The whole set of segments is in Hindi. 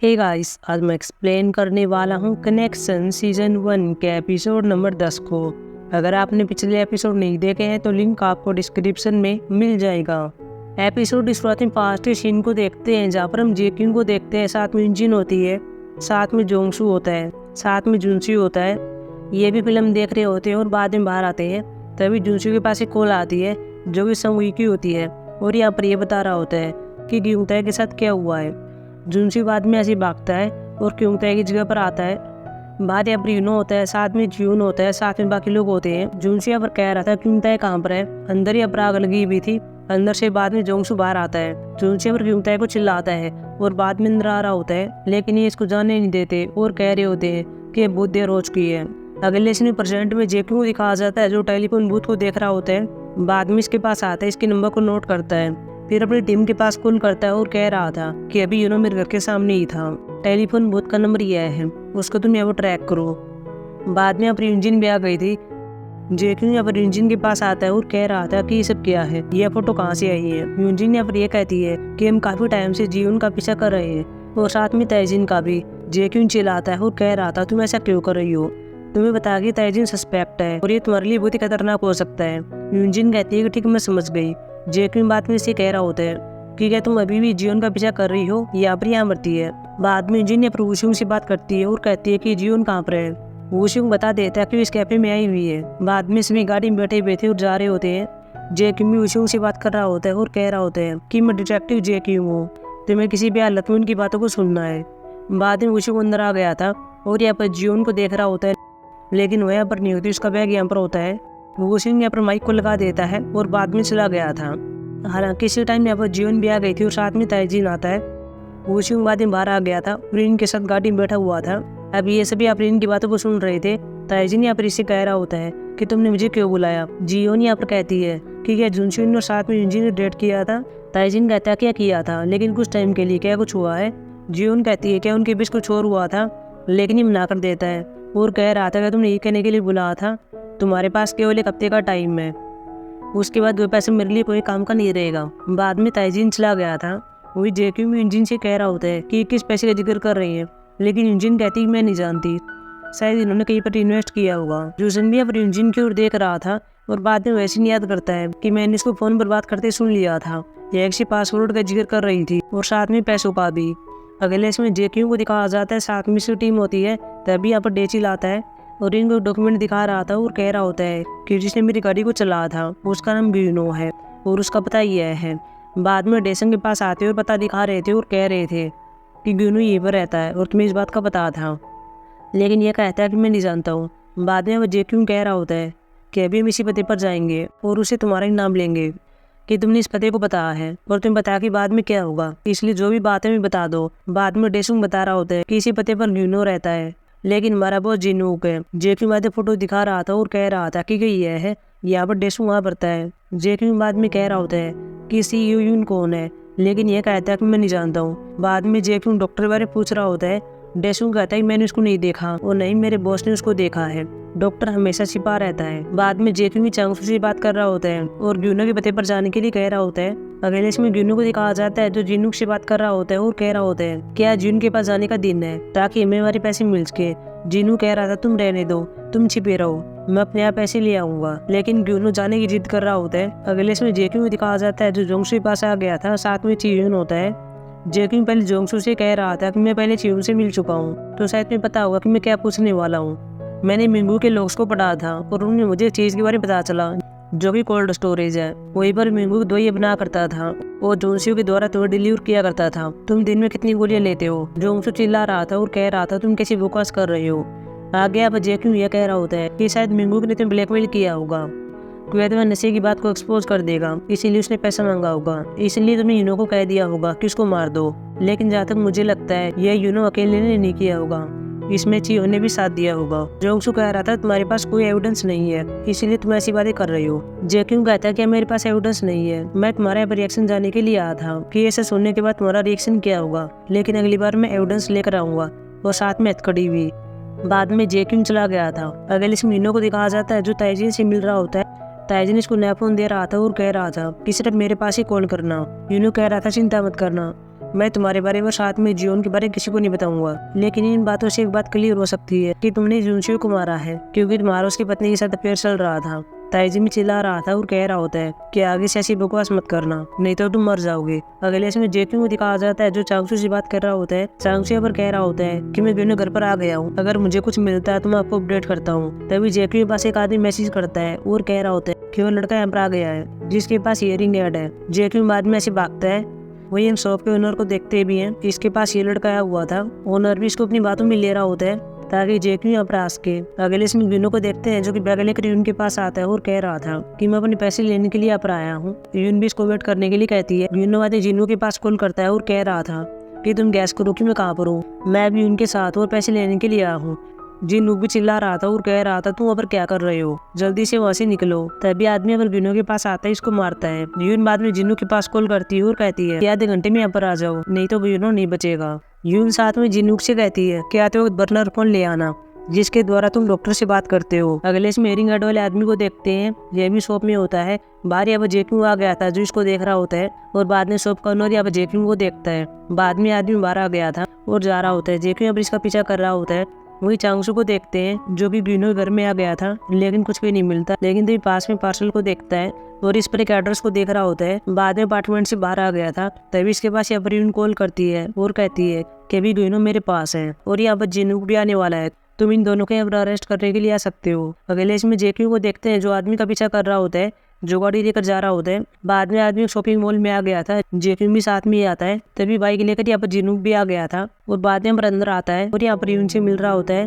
हे गाइस, आज मैं एक्सप्लेन करने वाला हूँ कनेक्शन सीजन 1 के एपिसोड नंबर 10 को। अगर आपने पिछले एपिसोड नहीं देखे हैं तो लिंक आपको डिस्क्रिप्शन में मिल जाएगा। एपिसोड की शुरुआत में पास्ट सीन को देखते हैं जहाँ पर हम जेक्यून को देखते हैं, साथ में इंजिन होती है, साथ में जोंगसू होता है, साथ में जुनसी होता है। ये भी फिल्म देख रहे होते हैं और बाद में बाहर आते हैं। तभी जुनसी के पास एक कॉल आती है जो कि संगुई की होती है और यहाँ पर ये बता रहा होता है कि क्योंगताई के साथ क्या हुआ है। जुनसी बाद में ऐसे भागता है और क्योंगताई की जगह पर आता है। बाद यहाँ पर यूनो होता है, साथ में जियून होता है, साथ में बाकी लोग होते हैं। जुनसी यहाँ पर कह रहा था क्योंगताई कहाँ पर है, अंदर ही अपराग लगी हुई थी। अंदर से बाद में जोंगसू बाहर आता है। जुनसी पर क्योंगताई को चिल्लाता है और बाद में अंदर आ रहा होता है, लेकिन ये इसको जाने नहीं देते और कह रहे होते हैं कि बहुत देर हो चुकी है। अगले सीन प्रेजेंट में जेक्यू को दिखाया जाता है जो टेलीफोन बूथ को देख रहा होता है। बाद में इसके पास आता है, इसके नंबर को नोट करता है, फिर अपनी टीम के पास कॉल करता है और कह रहा था कि अभी यूनो मेरे घर के सामने ही था, टेलीफोन बूथ का नंबर ये है, उसको तुम यहाँ पर ट्रैक करो। बाद में अपनी इंजन भी आ गई थी। जेक्यू यहाँ पर इंजन के पास आता है और कह रहा था कि ये सब क्या है, ये फोटो कहाँ से आई है। इंजन यहाँ पर ये कहती है कि हम काफी टाइम से जियून का पीछा कर रहे हैं और साथ में तैजिन का भी। जेक्यू चिल्लाता है और कह रहा था तुम ऐसा क्यों कर रही हो, तुम्हें बता कि तैजिन सस्पेक्ट है और ये तुम्हारे लिए बहुत ही खतरनाक हो सकता है। यूजिन कहती है कि ठीक, मैं समझ गई। जेक्यू बात में इसे कह रहा होता है कि क्या तुम अभी भी जियोन का पीछा कर रही हो या पर यहाँ मरती है। बाद में यूजिन या वुशुंग से बात करती है और कहती है कि जियोन कहाँ पर है। वुशुंग बता देता है कि इस कैफे में आई हुई है। बाद में सभी गाड़ी में बैठे हुए थे और जा रहे होते हैं। जेक्यू भी वुशुंग से बात कर रहा होता है और कह रहा होता है कि मैं डिटेक्टिव जेक्यू हूँ, तुम्हें किसी भी हालत में उनकी बातों को सुनना है। बाद में वुशुंग अंदर आ गया था और यहाँ पर जियोन को देख रहा होता है, लेकिन वह यहाँ पर नहीं होती, उसका बैग यहाँ पर होता है। वुशुंग यहाँ पर माइक को लगा देता है और बाद में चला गया था। हालांकि इसी टाइम यहाँ पर जियोन भी आ गई थी और साथ में तैजिन आता है। वुशुंग बाद में बाहर आ गया था, रिन के साथ गाड़ी में बैठा हुआ था। अब ये सभी आप रिन की बातों को सुन रहे थे। तैजिन यहाँ पर इसे कह रहा होता है कि तुमने मुझे क्यों बुलाया। जियोन यहाँ पर कहती है कि क्या जुनसुन और साथ में यूजिन ने डेट किया था। तैजिन कहता है क्या किया था, लेकिन कुछ टाइम के लिए, क्या कुछ हुआ है। जियोन कहती है क्या उनके बीच कुछ और हुआ था, लेकिन ये मना कर देता है और कह रहा था कि तुमने ये कहने के लिए बुलाया था, तुम्हारे पास केवल एक हफ्ते का टाइम है, उसके बाद वो पैसे मेरे लिए कोई काम का नहीं रहेगा। बाद में तैजिन चला गया था। वही जेक्यू में इंजिन से कह रहा होता है कि किस पैसे का जिक्र कर रही है, लेकिन इंजिन कहती है मैं नहीं जानती, शायद इन्होंने कहीं पर इन्वेस्ट किया होगा। जूसन भी अपनी इंजिन की ओर देख रहा था और बाद में वैसे नहीं याद करता है कि मैंने इसको फोन पर बात करते सुन लिया था। ये एक पासवर्ड का जिक्र कर रही थी और साथ में पैसों का भी। अगले इसमें जेक्यू को दिखाया जाता है, साथ में इसकी टीम होती है। तभी यहाँ पर डेचिल आता है और इनको डॉक्यूमेंट दिखा रहा था और कह रहा होता है कि जिसने मेरी गाड़ी को चलाया था उसका नाम ग्यूनो है और उसका पता यह है। बाद में डेसन के पास आते और पता दिखा रहे थे और कह रहे थे कि ग्यूनो यहीं पर रहता है और तुम्हें इस बात का पता था, लेकिन यह कहता है कि मैं नहीं जानता हूँ। बाद में वो जेक्यू कह रहा होता है कि अभी हम इसी पते पर जाएंगे और उसे तुम्हारा ही नाम लेंगे कि तुमने इस पते को बताया है और तुम बता कि बाद में क्या होगा, इसलिए जो भी बात है मैं बता दो। बाद में डेसुंग बता रहा होता है कि इसी पते पर ग्यूनो रहता है, लेकिन हमारा बहुत जिनूक है। जेक्यू बाद में फोटो दिखा रहा था और कह रहा था कि यह है, यहाँ पर डेसुंग वहाँ पड़ता है। जेक्यू बाद में कह रहा होता है कि सी यून कौन है, लेकिन यह कहता है कि मैं नहीं जानता हूँ। बाद में जेक्यू डॉक्टर बारे पूछ रहा होता है। डेसुंग कहता है मैंने उसको नहीं देखा और नहीं मेरे बॉस ने उसको देखा है, डॉक्टर हमेशा छिपा रहता है। बाद में जेक्यू चांगसू से बात कर रहा होता है और ग्यूनो के पते पर जाने के लिए कह रहा होता है। अगले इसमें ग्यूनो को दिखाया जाता है जो जिनूक से बात कर रहा होता है और कह रहा होता है कि आज जिन के पास जाने का दिन है ताकि हमें हमारे पैसे मिल सके। जिनू कह रहा था तुम रहने दो, तुम छिपे रहो, मैं अपने आप पैसे ले आऊंगा, लेकिन ग्यूनो जाने की जिद कर रहा होता है। अगले इसमें जेक्यू को दिखाया जाता है जो जोंगसू के पास आ गया था, साथ में चियून होता है। जेक्यू पहले जोंगसू से कह रहा था कि मैं पहले चियून से मिल चुका हूँ, तो शायद तुम्हें पता होगा कि मैं क्या पूछने वाला हूँ। मैंने मिंगू के लोग्स को पढ़ा था और उन्हें मुझे एक चीज के बारे में पता चला जो कि कोल्ड स्टोरेज है। वहीं पर मिंगू दो ये बना करता था और जोंगसू के द्वारा तुम्हें डिलीवर किया करता था। तुम दिन में कितनी गोलियां लेते हो। जोंगसू चिल्ला रहा था और कह रहा था तुम कैसी बकवास कर रहे हो। आगे अब जेक्यू यह कह रहा होता है कि शायद मिंगू ने तुम्हें ब्लैकमेल किया होगा, वह नशे की बात को एक्सपोज कर देगा, इसीलिए उसने पैसा मांगा होगा, इसलिए तुमने यूनो को कह दिया होगा कि उसको मार दो। लेकिन जहाँ तक मुझे लगता है यह यूनो अकेले ने नहीं किया होगा, इसमें चियो ने भी साथ दिया होगा। जोंगसू कह रहा था तुम्हारे पास कोई एविडेंस नहीं है, इसीलिए तुम ऐसी बातें कर रही हो। जेक्यू कहता है कि मेरे पास एविडेंस नहीं है, मैं तुम्हारा रिएक्शन जानने के लिए आया था कि ऐसा सुनने के बाद तुम्हारा रिएक्शन क्या होगा, लेकिन अगली बार मैं एविडेंस लेकर आऊंगा और साथ में हथकड़ी भी। बाद में जेक्यू चला गया था। अगले इसमें यूनो को दिखाया जाता है जो तैजिन से मिल रहा होता है। तैजिन इसको नया फोन दे रहा था और कह रहा था कि सिर्फ मेरे पास ही कॉल करना। यूनो कह रहा था चिंता मत करना, मैं तुम्हारे बारे में साथ में जियोन के बारे में किसी को नहीं बताऊंगा। लेकिन इन बातों से एक बात क्लियर हो सकती है कि तुमने जुनशियो को मारा है क्योंकि तुम्हारा उसकी पत्नी के साथ अफेयर चल रहा था। ताइजिन चिल्ला रहा था और कह रहा होता है कि आगे से ऐसी बकवास मत करना, नहीं तो तुम मर जाओगे। अगले इसमें जेक्यू को दिखाया जाता है जो चांगसू से बात कर रहा होता है। चांगसू यहाँ पर कह रहा होता है कि मैं दोनों घर पर आ गया हूँ, अगर मुझे कुछ मिलता है तो मैं आपको अपडेट करता हूँ। तभी जेक्यू के पास एक आदमी मैसेज करता है और कह रहा होता है कि वो लड़का यहाँ पर आ गया है जिसके पास इयरिंग ऐड है। जेक्यू बाद में ऐसे भागता है। वही हम शॉप के ओनर को देखते भी हैं, इसके पास ये लड़का आया हुआ था। ओनर भी इसको अपनी बातों में ले रहा होता है ताकि जेक्यू यहाँ पर आ सके। अगले इसमें यूनो को देखते हैं जो कि बैग लेकर यून के पास आता है और कह रहा था कि मैं अपने पैसे लेने के लिए यहाँ पर आया हूँ। यून भी इसको वेट करने के लिए कहती है। यूनो वाले जिन्नू के पास कॉल करता है और कह रहा था कि तुम गैस करो कि मैं कहाँ पर हूँ, मैं भी उनके साथ और पैसे लेने के लिए आया हूँ। जिन्नू भी चिल्ला रहा था और कह रहा था तुम वहाँ पर क्या कर रहे हो, जल्दी से वहाँ से निकलो। तभी आदमी अगर यूनो के पास आता है, इसको मारता है। यून बाद में जिन्नू के पास कॉल करती है और कहती है कि आधे घंटे में यहाँ पर आ जाओ, नहीं तो यूनो नहीं बचेगा। यून साथ में जिन्नू से कहती है कि आते वक्त बर्नर फोन ले आना जिसके द्वारा तुम डॉक्टर से बात करते हो। अगले इसमें इयरिंग ऐड वाले आदमी को देखते हैं, यह भी शॉप में होता है। बाहर यहाँ पर जेक्यू आ गया था जो इसको देख रहा होता है और बाद में शॉप का ओनर यहाँ पर जेक्यू को देखता है। बाद में आदमी बाहर आ गया था और जा रहा होता है। जेक्यू यहाँ पर इसका पीछा कर रहा होता है। वही चांगसू को देखते हैं जो भी ग्यूनो घर में आ गया था लेकिन कुछ भी नहीं मिलता। लेकिन तभी पास में पार्सल को देखता है और इस पर एक एड्रेस को देख रहा होता है। बाद में अपार्टमेंट से बाहर आ गया था। तभी इसके पास यहाँ पर यून कॉल करती है और कहती है कि अभी ग्यूनो मेरे पास है और यहाँ पर जिन्नू भी आने वाला है, तुम इन दोनों को यहाँ पर अरेस्ट करने के लिए आ सकते हो। अगले इसमें जेक्यू को देखते हैं जो आदमी का पीछा कर रहा होता है, जो गाड़ी लेकर जा रहा होता है। बाद में आदमी शॉपिंग मॉल में आ गया था, जेक्यू भी साथ में ही आता है। तभी बाइक लेकर यहाँ पर जिन्नू भी आ गया था और बाद में अंदर आता है और यहाँ पर यून से मिल रहा होता है।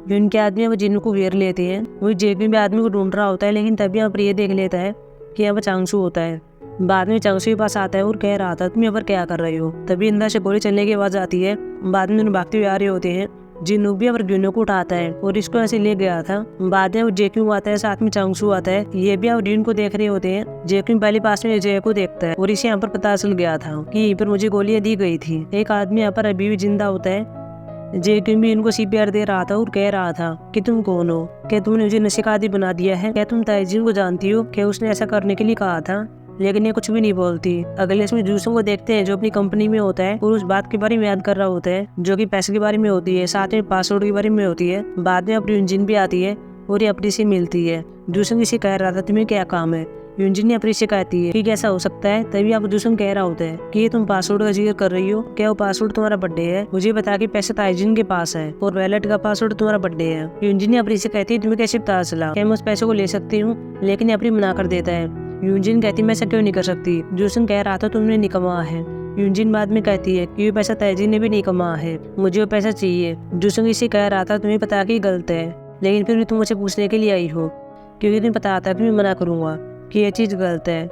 यून के आदमी वो जिन्नू को घेर लेते हैं। वही जेक्यू भी आदमी को ढूंढ रहा होता है लेकिन तभी यहाँ पर ये देख लेता है कि यहाँ पर चांगसू होता है। बाद में चांगसू के पास आता है और कह रहा था तुम यहाँ पर क्या कर रहे हो। तभी अंदर से गोली चलने की आवाज आती है। बाद में भागते हुए आ रहे होते हैं। जिन्नू भी अब यूनो को उठाता है और इसको ऐसे ले गया था। बाद में वो जेक्यू आता है, साथ में चांगसू आता है। ये भी अब यून को देख रहे होते हैं। जेक्यू पहले पास में जय को देखता है और इसे यहाँ पर पता चल गया था कि यहीं पर मुझे गोलियां दी गई थी। एक आदमी यहाँ पर अभी भी जिंदा होता है। जेक्यू भी इनको CPR दे रहा था और कह रहा था कि तुम कौन हो, क्या तुमने मुझे नशे का आदी बना दिया है, क्या तुम ताइजिन को जानती हो, क्या उसने ऐसा करने के लिए कहा था। लेकिन ये कुछ भी नहीं बोलती। अगले इसमें जूसों को देखते हैं जो अपनी कंपनी में होता है और उस बात के बारे में याद कर रहा होता है जो कि पैसे के बारे में होती है, साथ में पासवर्ड के बारे में होती है। बाद में अपनी यूनजिन भी आती है और ये अपनी से मिलती है। जूसंग इसे कह रहा था तुम्हें क्या काम है। यूनजिन ने अपनी से कहती है कि कैसा हो सकता है। तभी आप जूसंग कह रहा होता है कि ये तुम पासवर्ड का जिक्र कर रही हो, क्या वो पासवर्ड तुम्हारा बर्थडे है, मुझे बता कि पैसे ताइजिन के पास है और वैलेट का पासवर्ड तुम्हारा बर्थडे है। यूनजिन ने अपनी से कहती है तुम्हें कैसे पता चला, क्या मैं उस पैसे को ले सकती हूँ, लेकिन अपनी मना कर देता है। यूनजिन कहती मैं ऐसा क्यों नहीं कर सकती। जूसंग कह रहा था तुमने नहीं कमाया है। यूनजिन बाद में कहती है कि वो पैसा ताइजिन ने भी नहीं कमाया है, मुझे वो पैसा चाहिए। जूसंग इसे कह रहा था तुम्हें पता कि गलत है, लेकिन फिर भी तुम मुझे पूछने के लिए आई हो क्योंकि तुम्हें पता था कि मैं मना करूंगा कि ये चीज़ गलत है।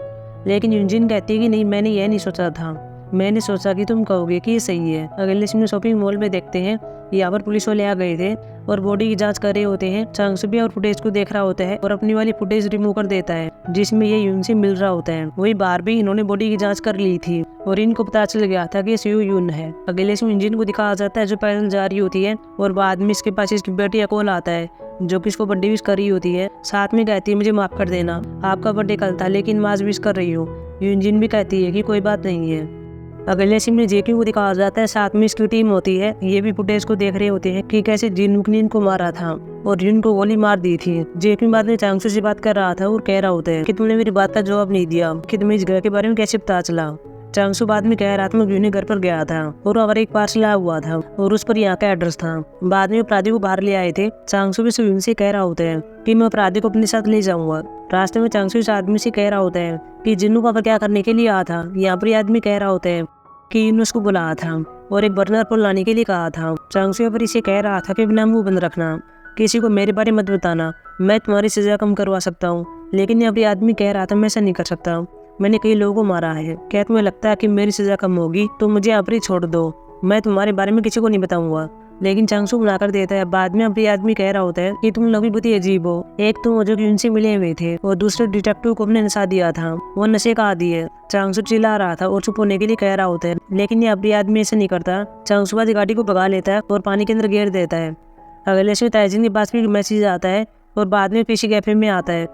लेकिन यूनजिन कहती है कि नहीं, मैंने यह नहीं सोचा था, मैंने सोचा कि तुम कहोगे कि ये सही है। अगले सीन में शॉपिंग मॉल में देखते हैं यहाँ पर पुलिस वाले आ गए थे और बॉडी की जांच कर रहे होते हैं। चांगसू भी और फुटेज को देख रहा होता है और अपनी वाली फुटेज रिमूव कर देता है जिसमें ये यून से मिल रहा होता है। वही बाहर भी इन्होंने बॉडी की जांच कर ली थी और इनको पता चल गया था कि ये यून है। अगले इसमें इंजन को दिखाया जाता है जो पैदल जा रही होती है और बाद में इसके पास इसकी बेटी का कॉल आता है जो कि इसको बर्थडे विश कर रही होती है। साथ में कहती है मुझे माफ कर देना, आपका बर्थडे कल था लेकिन आज विश कर रही हूँ। यूनजिन भी कहती है कि कोई बात नहीं है। अगले सीन में जेक्यू को दिखाया जाता है, साथ में इसकी टीम होती है। ये भी फुटेज को देख रहे होते हैं कि कैसे जिन्नू ने इनको मारा था और यून को गोली मार दी थी। जेक्यू बाद में चांगसू से बात कर रहा था और कह रहा होता है कि तुमने मेरी बात का जवाब नहीं दिया कि तुम्हें इस घर के बारे में कैसे पता चला। चांगसू बाद में कह रहा था मैं यून घर पर गया था और वहाँ एक पार्सल आया हुआ था और उस पर यहाँ का एड्रेस था। बाद में अपराधी को बाहर ले आए थे। चांगसू भी यून से कह रहा होता है कि मैं अपराधी को अपने साथ ले जाऊंगा। रास्ते में चांगसू इस आदमी से कह रहा होता है कि जिन्नू वहाँ पर क्या करने के लिए आया था। यहाँ पर आदमी कह रहा होता है कि यून उसको बुलाया था और एक बर्नर पर लाने के लिए कहा था। चांगसू पर इसे कह रहा था कि बिना मुंह बंद रखना, किसी को मेरे बारे मत बताना, मैं तुम्हारी सजा कम करवा सकता हूँ। लेकिन ये आदमी कह रहा था मैं ऐसा नहीं कर सकता, मैंने कई लोगों को मारा है, क्या तुम्हें लगता है कि मेरी सजा कम होगी तो मुझे यहाँ पर ही छोड़ दो, मैं तुम्हारे बारे में किसी को नहीं बताऊंगा। लेकिन चांगसू मना कर देता है। बाद में अपनी आदमी कह रहा होता है कि तुम लोग भी बहुत ही अजीब हो, एक तुम जो कि उनसे मिले हुए थे और दूसरे डिटेक्टिव को अपने नशा दिया था, वो नशे का आदी है। चांगसू चिल्ला रहा था और चुप होने के लिए कह रहा होता है लेकिन ये अपनी आदमी ऐसे नहीं करता। चांगसू बाद गाड़ी को भगा लेता है और पानी के अंदर घेर देता है। अगले से ताइजिन के पास भी मैसेज आता है और बाद में पीछे कैफे में आता है।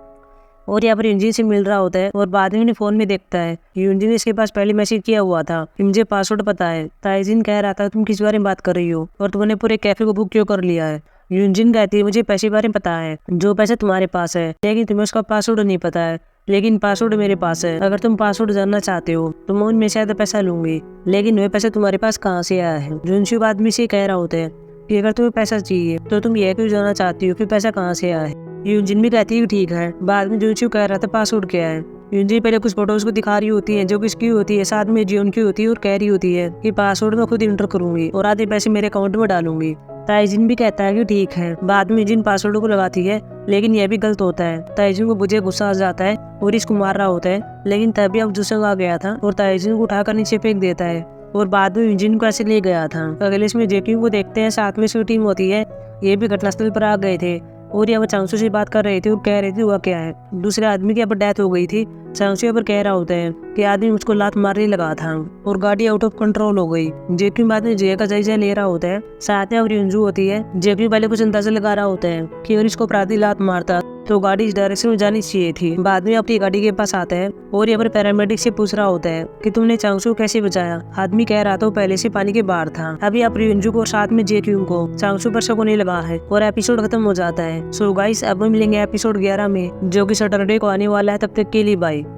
और यहाँ पर यूजिन से मिल रहा होता है और बाद में फोन में देखता है यूजिन ने इसके पास पहले मैसेज किया हुआ था कि मुझे पासवर्ड पता है। ताइजिन कह रहा था तुम किस बारे में बात कर रही हो और तुमने पूरे कैफे को बुक क्यों कर लिया है। यूजिन कहती है मुझे पैसे बारे में पता है, जो पैसा तुम्हारे पास है, लेकिन तुम्हें उसका पासवर्ड नहीं पता है। लेकिन पासवर्ड मेरे पास है, अगर तुम पासवर्ड जानना चाहते हो तो मैं उनमें शायद पैसा लूंगी, लेकिन वह पैसा तुम्हारे पास कहाँ से आया है। जुनशु आदमी से कह रहा होता है कि अगर तुम्हें पैसा चाहिए तो तुम यह क्यों जानना चाहती हो कि पैसा कहाँ से आया है। यूजिन भी कहती है ठीक है। बाद में जुनशु कह रहा था पासवर्ड क्या है। यूजिन पहले कुछ फोटोज को दिखा रही होती है जो किसकी होती है, साथ में जियोन की होती है और कह रही होती है कि पासवर्ड मैं खुद इंटर करूंगी और आधे पैसे मेरे अकाउंट में डालूंगी। ताइजिन भी कहता है कि ठीक है। बाद में जिन पासवर्ड को लगाती है, लेकिन यह भी गलत होता है। ताइजिन को मुझे गुस्सा आ जाता है और इसको मार रहा होता है, लेकिन तभी अब जुसंग आ गया था और ताइजिन को उठाकर नीचे फेंक देता है और बाद में यूजिन को ऐसे ले गया था। अगले इसमें जेक्यू को देखते हैं, साथ में उसकी टीम होती है, ये भी घटनास्थल पर आ गए थे और यहाँ पर चांगसू से बात कर रहे थे और कह रहे थे हुआ क्या है। दूसरे आदमी की यहाँ पर डेथ हो गई थी। चांगसू यहाँ पर कह रहा होता है कि आदमी मुझको लात मारने लगा था और गाड़ी आउट ऑफ कंट्रोल हो गई। जेक्यू बाद में जय का जायजा ले रहा होता है, साथ में और युंजू होती है। जेक्यू पहले कुछ अंदाजा लगा रहा होता है कि अगर इसको अपराधी लात मारता तो गाड़ी इस डायरेक्शन में जानी चाहिए थी। बाद में अपनी गाड़ी के पास आता है और यहाँ पर पैरामेडिक से पूछ रहा होता है कि तुमने चांगसू कैसे बचाया। आदमी कह रहा था वो पहले से पानी के बाहर था। अभी आप युंजू को और साथ में जेक्यू को चांगसू पर शक होने लगा है और एपिसोड खत्म हो जाता है। सो गाइस अब मिलेंगे एपिसोड 11 में, जो कि सैटरडे को आने वाला है। तब तक के लिए बाय।